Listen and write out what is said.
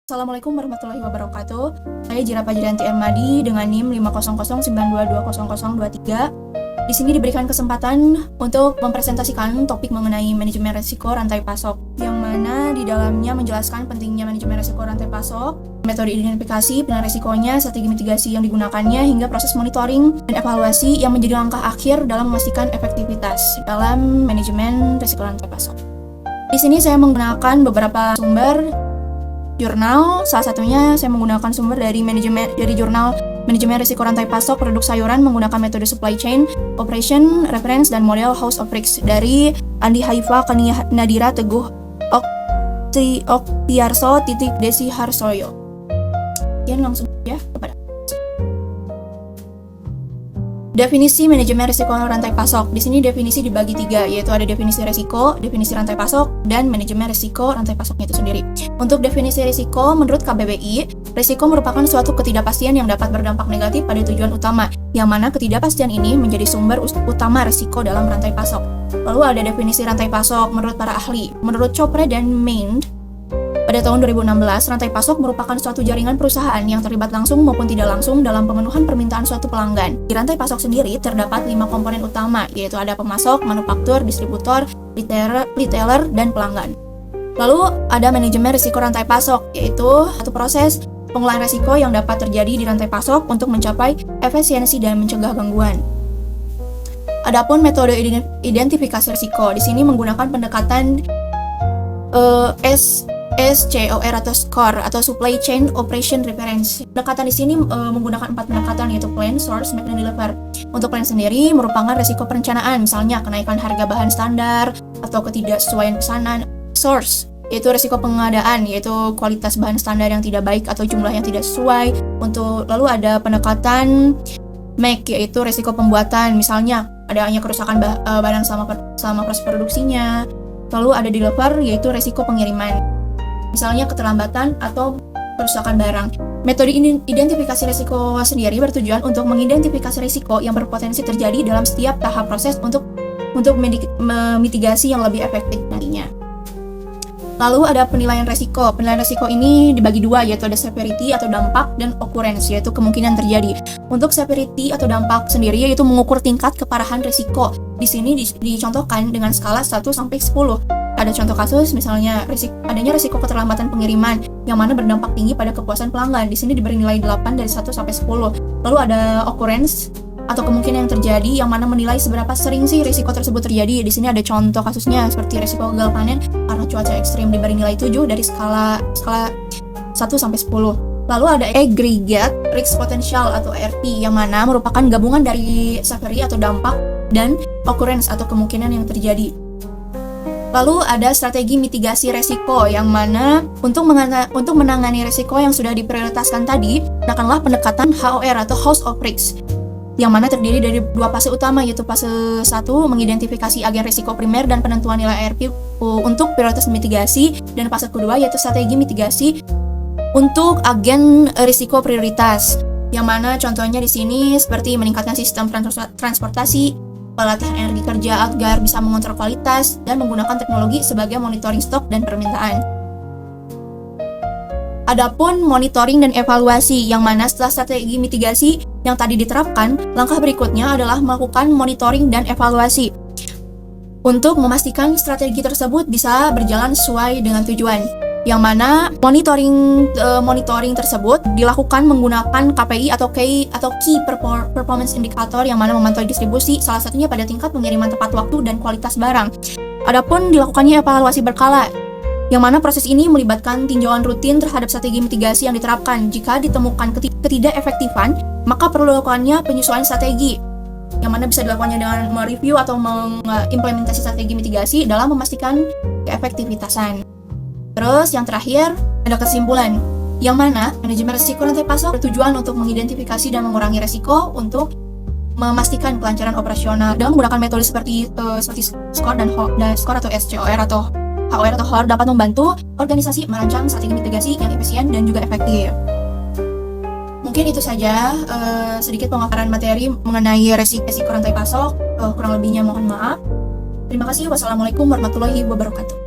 Assalamualaikum warahmatullahi wabarakatuh. Saya Jira Fajrianti Ermadi dengan NIM 50092200023. Di sini diberikan kesempatan untuk mempresentasikan topik mengenai manajemen risiko rantai pasok, yang mana di dalamnya menjelaskan pentingnya manajemen risiko rantai pasok, metode identifikasi, penilaian risikonya, strategi mitigasi yang digunakannya, hingga proses monitoring dan evaluasi yang menjadi langkah akhir dalam memastikan efektivitas dalam manajemen risiko rantai pasok. Di sini saya menggunakan beberapa sumber jurnal, salah satunya saya menggunakan sumber dari jurnal Manajemen Risiko Rantai Pasok Produk Sayuran menggunakan metode Supply Chain Operation, Reference, dan Model House of Risks dari Andi Haifa, Kania Nadira, Teguh Oktiarso, Desi Harsoyo. Sekian, langsung saja kepada definisi manajemen risiko rantai pasok. Di sini definisi dibagi 3, yaitu ada definisi risiko, definisi rantai pasok, dan manajemen risiko rantai pasoknya itu sendiri. Untuk definisi risiko, menurut KBBI, risiko merupakan suatu ketidakpastian yang dapat berdampak negatif pada tujuan utama, yang mana ketidakpastian ini menjadi sumber utama risiko dalam rantai pasok. Lalu ada definisi rantai pasok menurut para ahli. Menurut Chopra dan Main, pada tahun 2016, rantai pasok merupakan suatu jaringan perusahaan yang terlibat langsung maupun tidak langsung dalam pemenuhan permintaan suatu pelanggan. Di rantai pasok sendiri terdapat 5 komponen utama, yaitu ada pemasok, manufaktur, distributor, retailer, dan pelanggan. Lalu ada manajemen risiko rantai pasok, yaitu satu proses pengolahan risiko yang dapat terjadi di rantai pasok untuk mencapai efisiensi dan mencegah gangguan. Adapun metode identifikasi risiko, di sini menggunakan pendekatan SCOR atau SCORE atau Supply Chain Operation Reference. Pendekatan di sini menggunakan 4 pendekatan, yaitu Plan, Source, Make, dan Deliver. Untuk plan sendiri merupakan risiko perencanaan, misalnya kenaikan harga bahan standar atau ketidaksesuaian pesanan. Source, yaitu risiko pengadaan, yaitu kualitas bahan standar yang tidak baik atau jumlah yang tidak sesuai. Lalu ada pendekatan Make, yaitu risiko pembuatan, misalnya adanya kerusakan barang selama proses produksinya. Lalu ada Deliver, yaitu risiko pengiriman, misalnya keterlambatan atau kerusakan barang. Metode identifikasi risiko sendiri bertujuan untuk mengidentifikasi risiko yang berpotensi terjadi dalam setiap tahap proses untuk memitigasi yang lebih efektif nantinya. Lalu ada penilaian risiko. Penilaian risiko ini dibagi 2, yaitu ada severity atau dampak dan occurrence, yaitu kemungkinan terjadi. Untuk severity atau dampak sendiri yaitu mengukur tingkat keparahan risiko. Di sini dicontohkan dengan skala 1 sampai 10. Ada contoh kasus, misalnya adanya risiko keterlambatan pengiriman yang mana berdampak tinggi pada kepuasan pelanggan. Di sini diberi nilai 8 dari 1 sampai 10. Lalu ada occurrence atau kemungkinan yang terjadi yang mana menilai seberapa sering sih risiko tersebut terjadi. Di sini ada contoh kasusnya seperti risiko gagal panen karena cuaca ekstrim, diberi nilai 7 dari skala 1 sampai 10. Lalu ada aggregate risk potential atau ARP yang mana merupakan gabungan dari severity atau dampak dan occurrence atau kemungkinan yang terjadi. Lalu ada strategi mitigasi risiko yang mana untuk menangani risiko yang sudah diprioritaskan tadi, gunakanlah pendekatan HOR atau House of Risks, yang mana terdiri dari 2 fase utama, yaitu fase 1 mengidentifikasi agen risiko primer dan penentuan nilai ARP untuk prioritas mitigasi, dan fase kedua yaitu strategi mitigasi untuk agen risiko prioritas, yang mana contohnya di sini seperti meningkatkan sistem transportasi, pelatihan energi kerja agar bisa mengontrol kualitas, dan menggunakan teknologi sebagai monitoring stok dan permintaan. Adapun monitoring dan evaluasi, yang mana setelah strategi mitigasi yang tadi diterapkan, langkah berikutnya adalah melakukan monitoring dan evaluasi untuk memastikan strategi tersebut bisa berjalan sesuai dengan tujuan. Yang mana monitoring tersebut dilakukan menggunakan KPI atau Key Performance Indicator, yang mana memantau distribusi, salah satunya pada tingkat pengiriman tepat waktu dan kualitas barang. Adapun dilakukannya evaluasi berkala, yang mana proses ini melibatkan tinjauan rutin terhadap strategi mitigasi yang diterapkan. Jika ditemukan ketidakefektifan, maka perlu dilakukannya penyesuaian strategi, yang mana bisa dilakukannya dengan mereview atau mengimplementasi strategi mitigasi dalam memastikan keefektivitasan. Terus yang terakhir ada kesimpulan, yang mana manajemen risiko rantai pasok bertujuan untuk mengidentifikasi dan mengurangi risiko untuk memastikan kelancaran operasional dengan menggunakan metode seperti SCORE dan SCORE atau SCOR atau HOR atau HOR dapat membantu organisasi merancang strategi mitigasi yang efisien dan juga efektif. Mungkin itu saja sedikit pemaparan materi mengenai risiko rantai pasok. Kurang lebihnya mohon maaf. Terima kasih. Wassalamualaikum warahmatullahi wabarakatuh.